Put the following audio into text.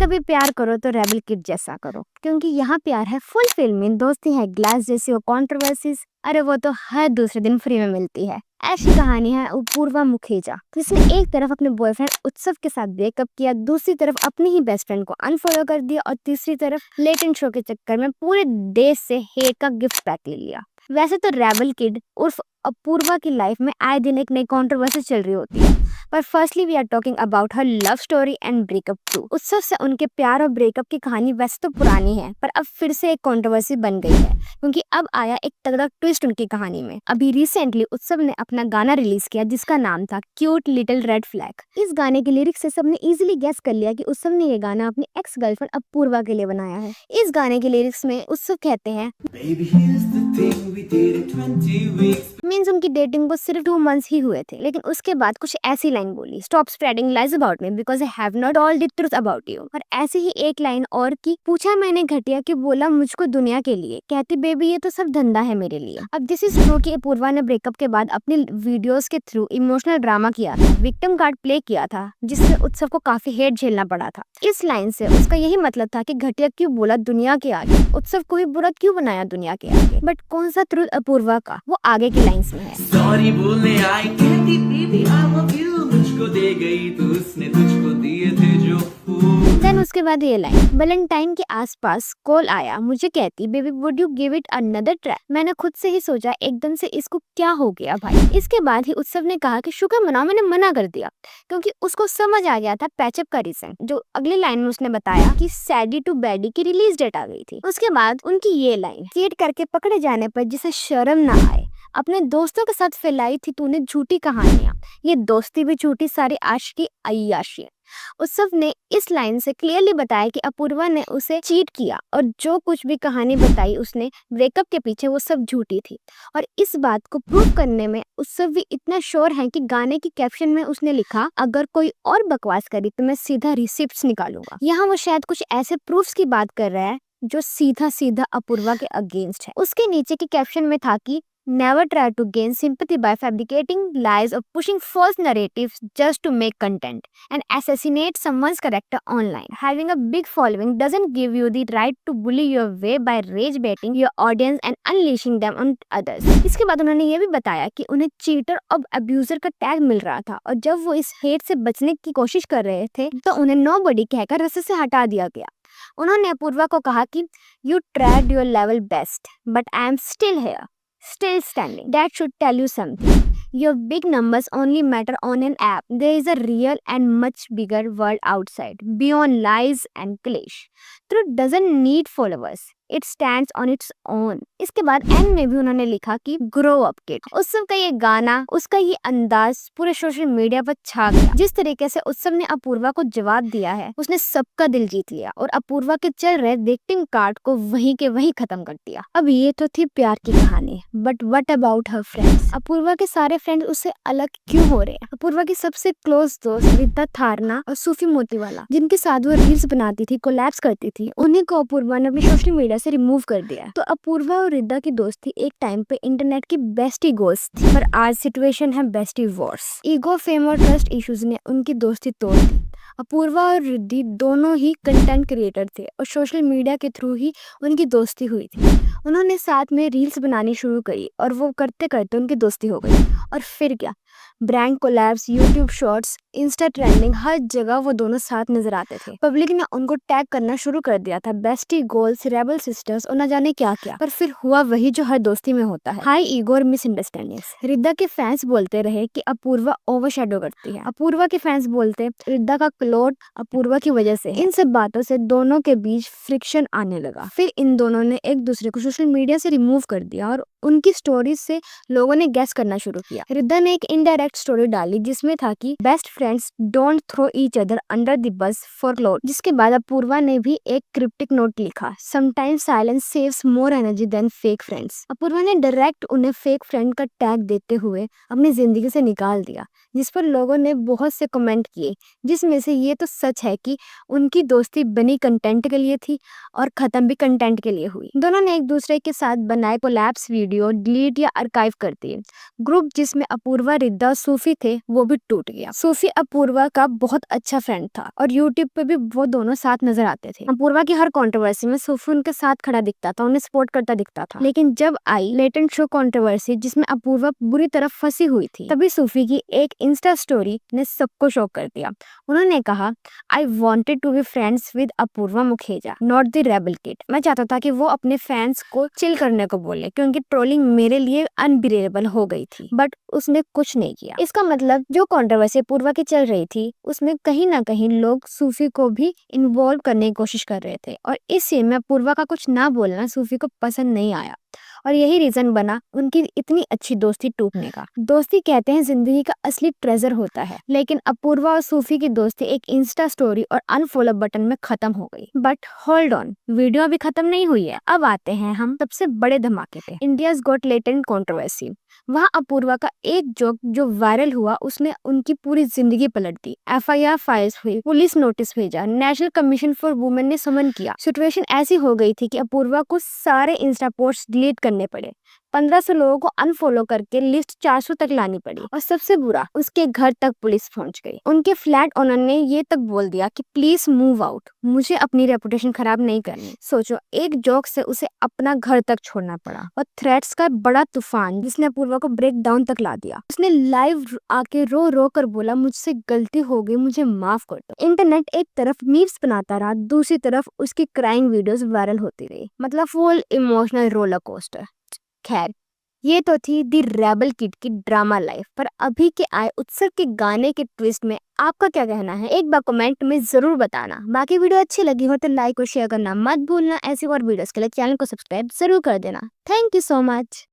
कभी प्यार करो तो रेबल किड जैसा करो, क्योंकि यहाँ प्यार है फुल फिल्मी, दोस्ती है ग्लास जैसी, और कंट्रोवर्सीज अरे वो तो हर दूसरे दिन फ्री में मिलती है। ऐसी कहानी है अपूर्वा मुखीजा, जिसने एक तरफ अपने बॉयफ्रेंड उत्सव के साथ ब्रेकअप किया, दूसरी तरफ अपनी ही बेस्ट फ्रेंड को अनफॉलो कर दिया, और तीसरी तरफ लेटेंट शो के चक्कर में पूरे देश से हेट का गिफ्ट पैक ले लिया। वैसे तो रेबल किड उर्फ अपूर्वा की लाइफ में आए दिन एक नई कंट्रोवर्सी चल रही होती है, पर firstly we are talking about her love story and breakup too. Utsav से उनके प्यार और ब्रेकअप की कहानी वैसे तो पुरानी है, पर अब फिर से एक कंट्रोवर्सी बन गई है, क्योंकि अब आया एक तगड़ा ट्विस्ट उनकी कहानी में। अभी रिसेंटली उत्सव ने अपना गाना रिलीज किया जिसका नाम था क्यूट लिटिल रेड फ्लैग। इस गाने के लिरिक्स से सबने इजीली गेस कर लिया कि उत्सव ने ये गाना अपनी एक्स गर्लफ्रेंड अपूर्वा के लिए बनाया है। इस गाने के लिरिक्स में उत्सव कहते हैं मीन्स उनकी डेटिंग को सिर्फ 2 मंथ्स ही हुए थे, लेकिन उसके बाद कुछ ऐसी लाइन बोली, stop spreading lies about me because I have not all the truth about you. और ऐसे ही एक लाइन और की, पूछा मैंने घटिया कि बोला मुझको दुनिया के लिए, कहती बेबी ये तो सब धंधा है मेरे लिए। अब दिस इज ट्रू कि अपूर्वा ने ब्रेकअप के बाद अपनी वीडियोस के थ्रू इमोशनल ड्रामा किया था, विक्टिम कार्ड प्ले किया था, जिससे उत्सव को काफी हेट झेलना पड़ा था। इस लाइन से उसका यही मतलब था कि घटिया क्यों बोला दुनिया के आगे, उत्सव को भी बुरा क्यों बनाया दुनिया के आगे। बट कौन सा ट्रुथ अपूर्वा का, वो आगे की लाइन्स में है। सॉरी बोलने आई कहती बेबी आई लव यू, मुझको दे गई तो उसने तुझको दिए थे जो फूल। देन उसके बाद ये लाइन, वैलेंटाइन के आसपास कॉल आया, मुझे कहती baby would you give it another try. मैंने खुद से ही सोचा एकदम से इसको क्या हो गया भाई। इसके बाद ही उत्सव ने कहा कि शुक्र मनाओ मैंने मना कर दिया, क्योंकि उसको समझ आ गया था पैचअप का रीजन। जो अगली लाइन में उसने बताया कि सैडी टू बैडी की रिलीज डेट आ गई थी। उसके बाद उनकी ये लाइन, चीट करके पकड़े जाने पर जिसे शर्म ना आए, अपने दोस्तों के साथ फैलाई थी तूने झूठी कहानियां, ये दोस्ती भी झूठी, सारी आशिकी अय्याशी। उत्सव ने इस लाइन से क्लियरली बताया कि अपूर्वा ने उसे चीट किया, और जो कुछ भी कहानी बताई उसने ब्रेकअप के पीछे वो सब झूठी थी। और इस बात को प्रूव करने में उत्सव भी इतना श्योर है कि गाने की कैप्शन में उसने लिखा, अगर कोई और बकवास करी तो मैं सीधा रिसिप्ट्स निकालूंगा। यहाँ वो शायद कुछ ऐसे प्रूफ्स की बात कर रहा है जो सीधा सीधा अपूर्वा के अगेंस्ट है। उसके नीचे की कैप्शन में था कि never try to gain sympathy by fabricating lies or pushing false narratives just to make content and assassinate someone's character online. Having a big following doesn't give you the right to bully your way by rage baiting your audience and unleashing them on others. इसके बाद उन्होंने ये भी बताया कि उन्हें cheater और abuser का टैग मिल रहा था, और जब वो इस हेट से बचने की कोशिश कर रहे थे तो उन्हें नोबडी कहकर रस्ते से हटा दिया गया। उन्होंने अपूर्वा को कहा कि you tried your level best but I am still here, still standing. That should tell you something. Your big numbers only matter on an app. There is a real and much bigger world outside, beyond lies and cliché. Truth doesn't need followers. It stands on its own. इसके बाद and में भी उन्होंने लिखा कि grow up kid. उत्सव का ये गाना, उसका ये अंदाज पूरे सोशल मीडिया पर छा गया। जिस तरीके से उत्सव ने अपूर्वा को जवाब दिया है, उसने सबका दिल जीत लिया और अपूर्वा के चल रहे विक्टिम कार्ड को वहीं के वहीं खत्म कर दिया। अब ये तो थी प्यार की कहानी, but what about her friends? Apurva के सारे फ्रेंड्स उससे अलग क्यों हो रहे हैं? अपूर्वा की सबसे क्लोज दोस्त रिद्धा थारना और सूफी मोतीवाला, जिनके साथ वो रील्स बनाती थी, कोलैब्स करती थी, उन्हीं को अपूर्वा ने अपनी सोशल मीडिया से रिमूव कर दिया। तो अपूर्वा और रिद्धा की दोस्ती एक टाइम पे इंटरनेट की बेस्टी गोल्स थी, पर आज सिचुएशन है बेस्टी वॉर्स। ईगो, फेम और ट्रस्ट इश्यूज ने उनकी दोस्ती तोड़ दी। अपूर्वा और रिद्धि दोनों ही कंटेंट क्रिएटर थे और सोशल मीडिया के थ्रू ही उनकी दोस्ती हुई थी। उन्होंने साथ में रील्स बनानी शुरू करी और वो करते करते उनकी दोस्ती हो गई। और फिर क्या, brand collabs, YouTube shorts, Insta trending, हर जगह वो दोनों साथ नजर आते थे। पब्लिक ने उनको टैग करना शुरू कर दिया था, बेस्टी गोल्स, रेबल सिस्टर्स और न जाने क्या क्या। पर फिर हुआ वही जो हर दोस्ती में होता है, हाई ईगो और मिसअंडरस्टैंडिंग्स। रिद्धा के फैंस बोलते रहे कि अपूर्वा ओवरशैडो करती है, अपूर्वा के फैंस बोलते रिद्धा का क्लोट अपूर्वा की वजह से। इन सब बातों से दोनों के बीच फ्रिक्शन आने लगा। फिर इन दोनों ने एक दूसरे को सोशल मीडिया से रिमूव कर दिया और उनकी स्टोरीज से लोगों ने गैस करना शुरू किया। रिद्धा ने एक इनडायरेक्ट स्टोरी डाली जिसमें था कि best friends don't throw each other under the bus for clout. जिसके बाद अपूर्वा ने भी एक क्रिप्टिक नोट लिखा, sometimes silence saves more energy than fake friends. Apurva ने डायरेक्ट उन्हें फेक फ्रेंड का टैग देते हुए अपनी जिंदगी से निकाल दिया, जिस पर लोगों ने बहुत से कमेंट किए, जिसमें से ये तो सच है कि उनकी दोस्ती बनी कंटेंट के लिए थी और खत्म भी कंटेंट के लिए हुई। दोनों ने एक दूसरे के साथ बनाए कोलैप्स वीडियो डिलीट या आर्काइव कर दिए। ग्रुप जिसमें अपूर्वा, रिश्ता सूफी थे वो भी टूट गया। सूफी अपूर्वा का बहुत अच्छा फ्रेंड था और यूट्यूब पे भी वो दोनों साथ नजर आते थे। अपूर्वा की हर कंट्रोवर्सी में सूफी उनके साथ खड़ा दिखता था, उन्हें सपोर्ट करता दिखता था। लेकिन जब आई लेटेंट शो कंट्रोवर्सी जिसमें अपूर्वा बुरी तरह फंसी हुई थी, तभी सूफी की एक इंस्टा स्टोरी ने सबको शॉक कर दिया। उन्होंने कहा, I wanted to be friends with Apoorva Mukhija, not the rebel kid. मैं चाहता था कि वो अपने फैंस को चिल करने को बोले क्योंकि ट्रोलिंग मेरे लिए अनबिरेबल हो गई थी, बट उसने कुछ नहीं किया। इसका मतलब जो कंट्रोवर्सी अपूर्वा की चल रही थी उसमें कहीं ना कहीं लोग सूफी को भी इन्वॉल्व करने की कोशिश कर रहे थे और इस सीन में अपूर्वा का कुछ ना बोलना सूफी को पसंद नहीं आया और यही रीजन बना उनकी इतनी अच्छी दोस्ती टूटने का। दोस्ती कहते हैं जिंदगी का असली ट्रेजर होता है, लेकिन अपूर्वा और सूफी की दोस्ती एक इंस्टा स्टोरी और अनफॉलो बटन में खत्म हो गई। बट होल्ड ऑन, वीडियो अभी खत्म नहीं हुई है। अब आते हैं हम सबसे बड़े धमाके पे, इंडियाज गॉट लेटेंट कंट्रोवर्सी। वहाँ अपूर्वा का एक जोक जो वायरल हुआ उसने उनकी पूरी जिंदगी पलट दी। FIR फाइल्स हुई, पुलिस नोटिस भेजा, नेशनल कमीशन फॉर वुमेन ने समन किया। सिचुएशन ऐसी हो गई थी कि अपूर्वा को सारे इंस्टा पोस्ट डिलीट करने पड़े, 1500 लोगों को अनफॉलो करके लिस्ट 400 तक लानी पड़ी और सबसे बुरा उसके घर तक पुलिस पहुंच गई। उनके फ्लैट ओनर ने ये तक बोल दिया कि प्लीज मूव आउट, मुझे अपनी रेपुटेशन खराब नहीं करनी। सोचो, एक जोक से उसे अपना घर तक छोड़ना पड़ा और थ्रेट्स का बड़ा तूफान जिसने अपूर्वा को ब्रेक डाउन तक ला दिया। उसने लाइव आके रो रो कर बोला, मुझसे गलती हो गई, मुझे माफ कर दो। इंटरनेट एक तरफ मीम्स बनाता रहा, दूसरी तरफ उसकी क्राइंग वीडियोस वायरल होती रही, मतलब फुल इमोशनल रोलर कोस्टर। खैर, ये तो थी दी रेबल किड की ड्रामा लाइफ, पर अभी के आए उत्सव के गाने के ट्विस्ट में आपका क्या कहना है एक बार कमेंट में जरूर बताना। बाकी वीडियो अच्छी लगी हो तो लाइक और शेयर करना मत भूलना। ऐसी और वीडियोस के लिए चैनल को सब्सक्राइब जरूर कर देना। Thank you so much.